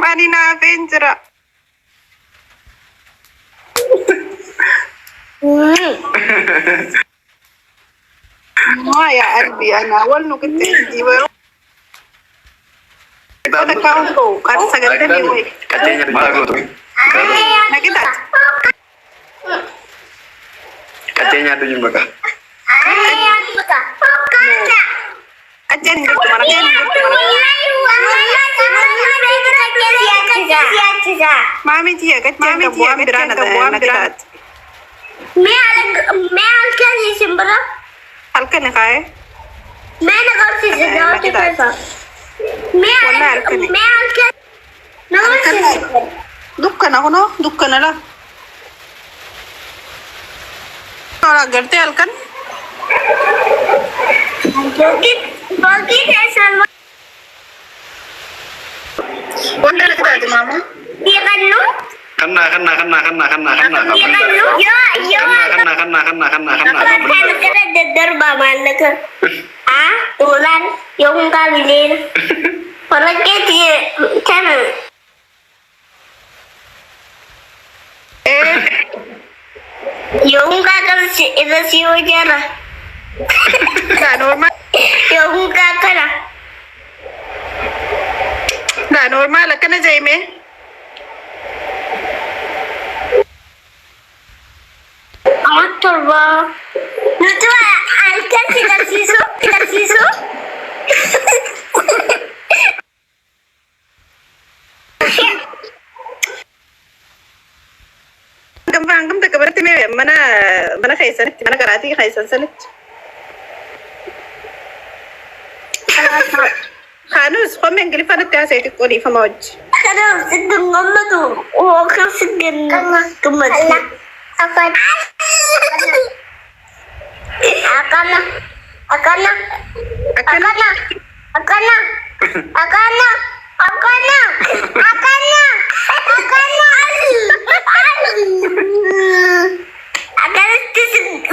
Ani naafeen jira. Ya qalbii ana wal nu qixxeessiti yeroo takkaa'uun koo kan sagaltamii wayi. Naqitaat. Qaceenya addunyaa maqaa. Qaceen jirtu mara maamii jiya qaceen qabu waan biraan naqitaat. मैं हल्का सी सिंबरा Halkan ni kaaye. मैं नगर से जाऊँ तो कैसा मैं हल्का नगर से Dukkana kuno dukkana la. Kalau gerte halkan. बाकी कैसा Wanda naqitaat mama. ये कर लो Kanna. ये कर लो यो यो Kanna. kan kena dedar baman leker ah ulan yung kabilin para kaya kan yung kakal si itu si ujara Nggak normal. yung kakal Nggak normal. Halkan na Jaime. atur ba lucu alkan kita sisu Hangam takka barate me mana kaisanatti mana karaatii kaisan sanitti. Khanus qomme ingilifanatti haasayti qoliifama wajji. kada sidin ngomatu oh kan sidin kemat akan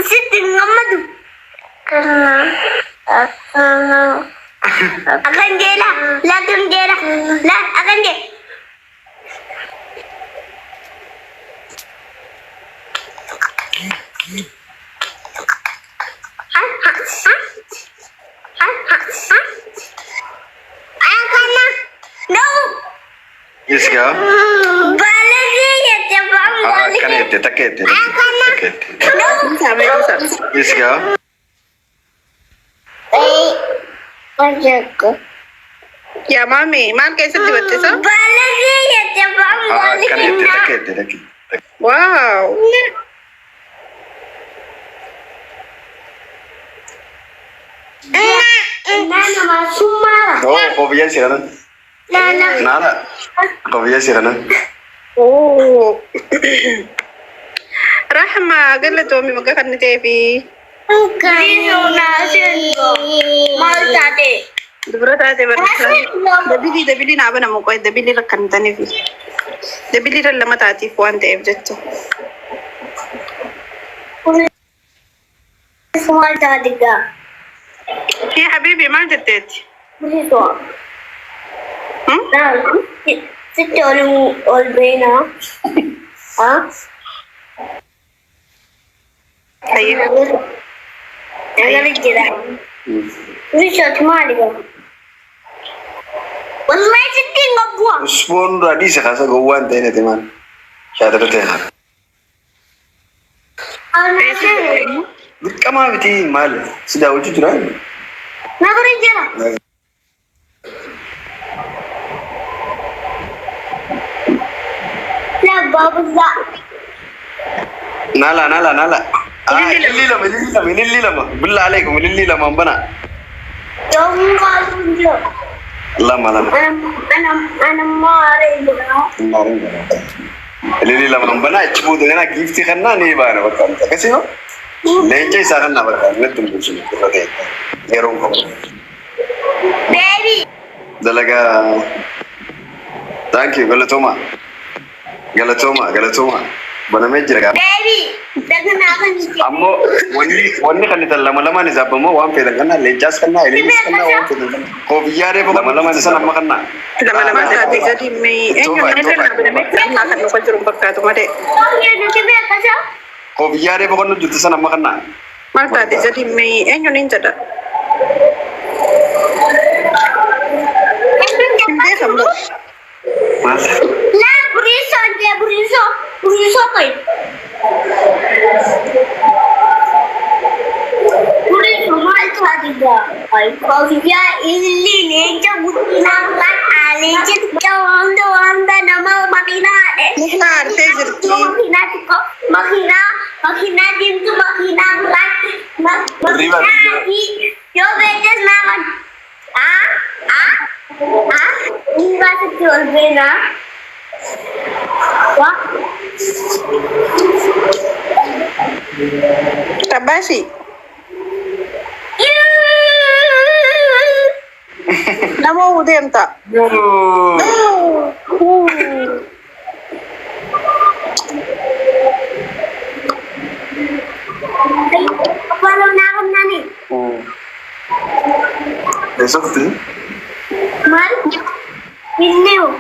sidin ngomatu akan jela la akan je no Yes ga. balagi ya coba Kanete takete. no Sabi ko sa. Yes ga. Pajaku Ya mami, maal keessatti batte sa? balagi ya coba Kanete takete. Wow. Nana masumara Oh, kopiya siranan. Nada. Kopiya siranan. Oh. Rahma, galatoomii maqaa kan ta'eefi Dino nasengo maltate dubara taate barreessa. Dabilii naa banamu qoy dabilii rakkantaniifi. Dabilii irra lama taatiif waan ta'eef jecha. maltate ga Hii habiibi maal jetteetti? Dino Hmm? Sitte ol bena ah Hayya. Agak jira Bisa maliga Wallahi sitte ngabwa Usbon radi sekasa gowwan tene teman. Syada tete. Kama biti mal. Sudah wujud jira. Nagari jira La babuza Nala. Ilili lama. Billah alaikum ilili lama bana. Jongga tunjo Lama. Ana mare bro Ilili lama bana cipu dengan gift karena nih bana bakal. Kasih no? Lenca isakan na bakal. Netum kucing. Oke. Gerong kok. Baby Dalaga. Thank you. Galatoma. banamee jira gaa. Baby, daganaa kan jiru. Ammoo wanni kan itti lama ni zaabbamoo waan fedhan kannaa leencaas kannaa eleenis kannaa waan fedhan kannaa. Koofiyyaa reefu lama san amma kannaa. Lama taate gadi mee eenyuun inni irraa banamee kannaa kan dhufa jiru fakkaatu malee. Nuti beekasa. Koofiyyaa reefu kan hojjetu san amma kannaa. Maal taate gadi mee eenyuun hin jedha. Hin beekamu. Maal? Laa buriisoo kai. Buriisoo maal taatidha? Koofiyyaa illee leenca guddinaan kan aaleenca xiqqaa wanta nama makiinaadhe. Mukna artee jirti. Makiinaa diimtu makiinaa gurraacha. Makiinaa fi yoo beektes naaman. Ini bahasa jual bena. Wah. Tabashi. Nama udem tak? Apa lo nakam nani? Besok tuh. Mal? Ilmu.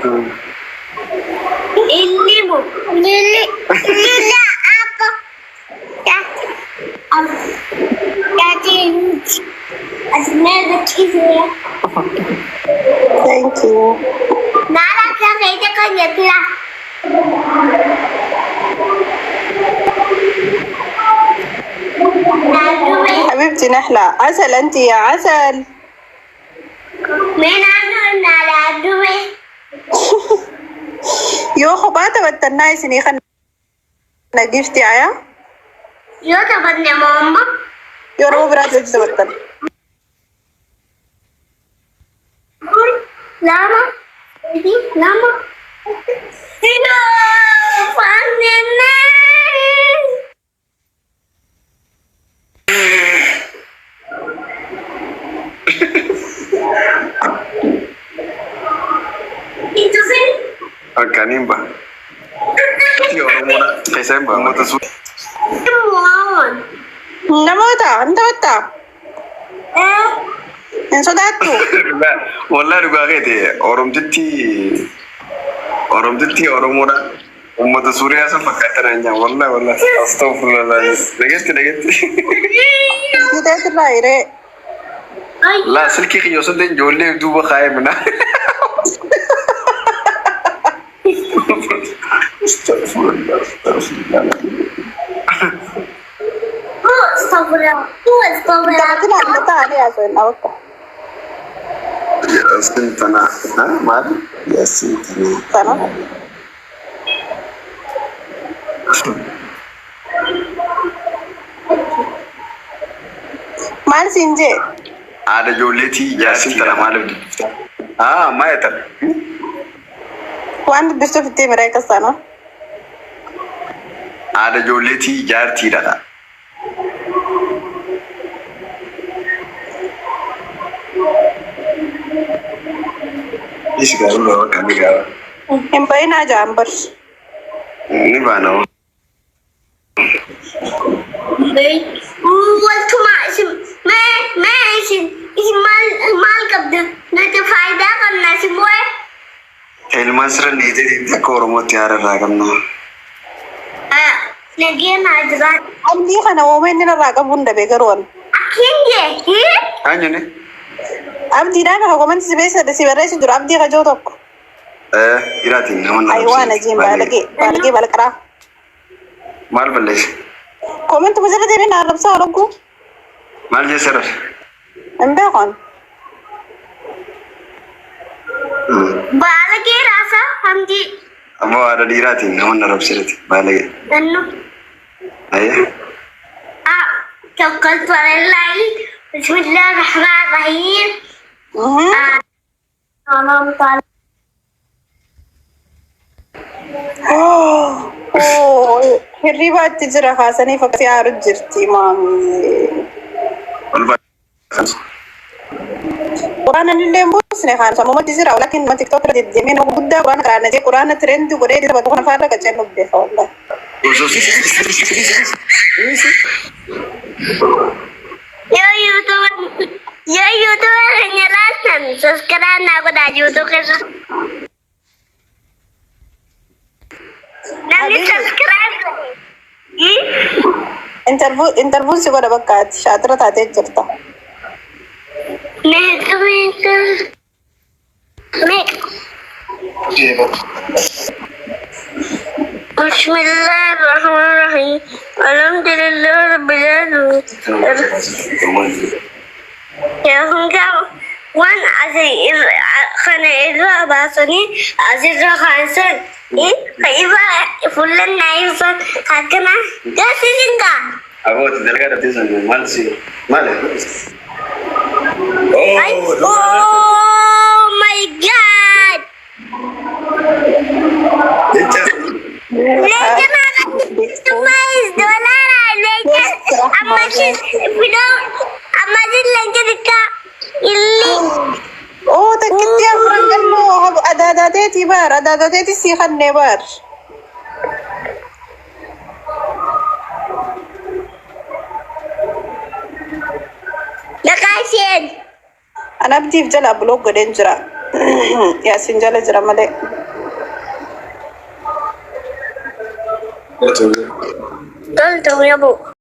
Lili apa? Ya. Jadi asmeda kisah. Thank you. Nara kayak kan ya lah. حبيبتي نحلة عسل انت يا عسل. من أنا نara duwe. Yo خباتة والتناي سني خن نجيفتي عيا. Yo tabatnya mama. Yo رو برات وجد والتن. Lama. Ini lama. Hino panennya. Itu sih. Kanimba. Ti Oromona. Kaisa ba mo tasu. Mohon. نموتا انت وتا. ان صدقتو. Wallahi dhugaa keeti Oromtitti Oromona. Ummata Suuriyaa san fakkaatan anya wallahi astaghfirullah. Dhageetti. Kita terlaire. La silki khiyyo sadeen ijoollee duuba kaa'ee mina. Astaghfirullah. Astagfirullah. Tapi nak mata ada ya soal awak. Yasin tanah. Mal? Yasin tanah. Tanah. Mal sinje. Ada ijoolleetii Yasin tanah maaliif dubbifta? Maayatan. Waan dubbiftu fittee mereka sana. Ada ijoolleetii jaartiidha. Isi gaarii bawa kan gaawa. Hin bayina jambar. Ni baana. Waltuma isin maal qabda nati faayidaa qabna si bu'e. Ilmaan sirra niitee akka Oromootti haararraa qabna. Nageenya jiraan. Abdii kana oomeen inni irraa qabuun dabee garoon. Akkinje. Aanyoone? Abdiidhaan akka komanti si beeksisa si barreessu jiru abdii kajoo tokko. Iraatiin namoonni Ayiwaan ajiin baalagee balqaraa. Maal balleesse? Komanti masirra deemee na arrabsaa ologguu. Maal jeesara? Hin beekon. Baalagee raasa hamdi. Ammoo haadha dhiiraatiin namoonni arrabsirati baalagee. Dannu. Ayyee. توكلت على الله بسم الله الرحمن الرحيم سلام عليكم hirribaatti jira kaasanii fakkii haaru jirti maamii. Quraana illee buusne kaan sammumatti jira walakin ma tiktok irra deddeemee nama guddaa quraana karaana jee quraana tirendi godhee dira bakka kana faarra qaceen nubbeefa wallahi. Yo YouTube hanya lasan. Subscribe aku dah YouTube kesan. Nanti subscribe. interview si goda bakkaati shaatira taatee jirta. Bismillahirrahmanirrahim. Alhamdulillah rabbil alamin. Ya hungkau wan aziz khana idwa basani aziz khansan kaiba fulan naisan hakana gasisinga Aku tidak ada di sana, mal sih, mal. oh my god legend mais dolar legend amazing video amazing legend ka illi Oh, takkitti afrangan mo. Adadateeti bar. Adadateeti si khanne bar. nakashin Anabdiif jala blog godhen jira. Yaasin jala jira malee. tol ya bu